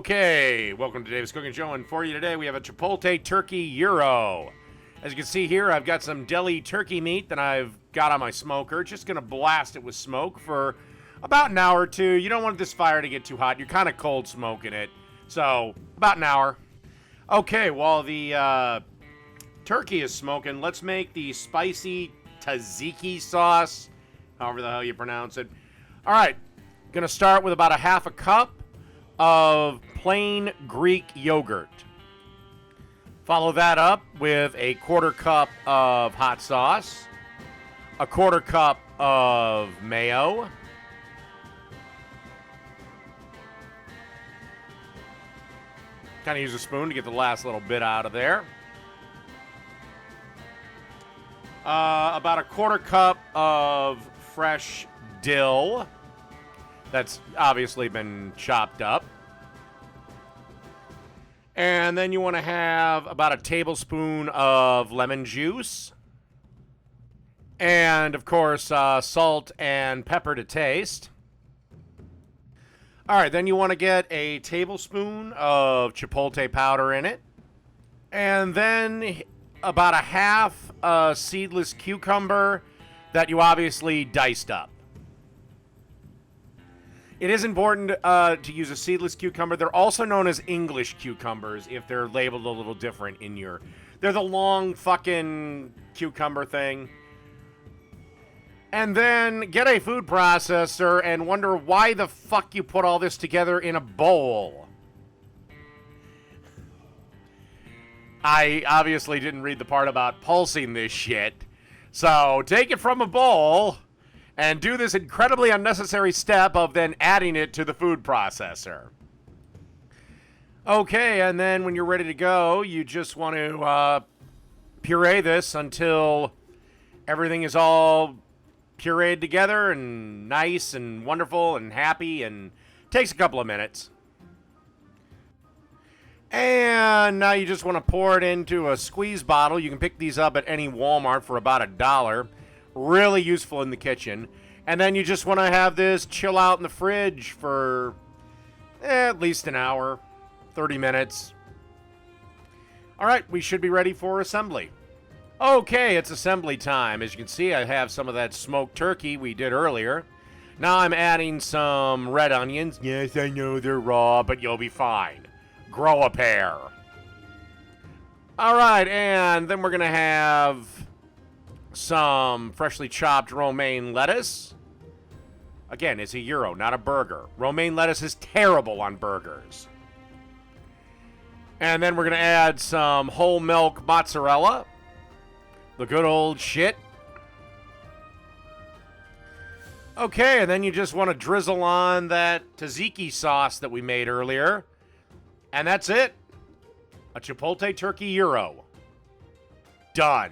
Okay, welcome to Dave's Cooking Show, and for you today we have a Chipotle Turkey Gyro. As you can see here, I've got some deli turkey meat that I've got on my smoker. Just going to blast it with smoke for about an hour or two. You don't want this fire to get too hot. You're kind of cold smoking it, so about an hour. Okay, while the turkey is smoking, let's make the spicy tzatziki sauce, however the hell you pronounce it. All right, going to start with about a half a cup of plain Greek yogurt. Follow that up with a quarter cup of hot sauce, a quarter cup of mayo, kind of use a spoon to get the last little bit out of there. About a quarter cup of fresh dill that's obviously been chopped up. And then you want to have about a tablespoon of lemon juice. And, of course, salt and pepper to taste. All right, then you want to get a tablespoon of chipotle powder in it. And then about a half seedless cucumber that you obviously diced up. It is important to use a seedless cucumber. They're also known as English cucumbers if they're labeled a little different in your... They're the long fucking cucumber thing. And then get a food processor and wonder why the fuck you put all this together in a bowl. I obviously didn't read the part about pulsing this shit. So take it from a bowl and do this incredibly unnecessary step of then adding it to the food processor. Okay, and then when you're ready to go, you just want to puree this until everything is all pureed together and nice and wonderful and happy, and takes a couple of minutes. And now you just want to pour it into a squeeze bottle. You can pick these up at any Walmart for about $1. Really useful in the kitchen. And then you just want to have this chill out in the fridge for at least an hour, 30 minutes. All right, we should be ready for assembly. Okay, it's assembly time. As you can see, I have some of that smoked turkey we did earlier. Now I'm adding some red onions. Yes, I know they're raw, but you'll be fine. Grow a pair. All right, and then we're going to have some freshly chopped romaine lettuce. Again, it's a gyro, not a burger. Romaine lettuce is terrible on burgers. And then we're going to add some whole milk mozzarella. The good old shit. Okay, and then you just want to drizzle on that tzatziki sauce that we made earlier. And that's it. A Chipotle Turkey Gyro. Done.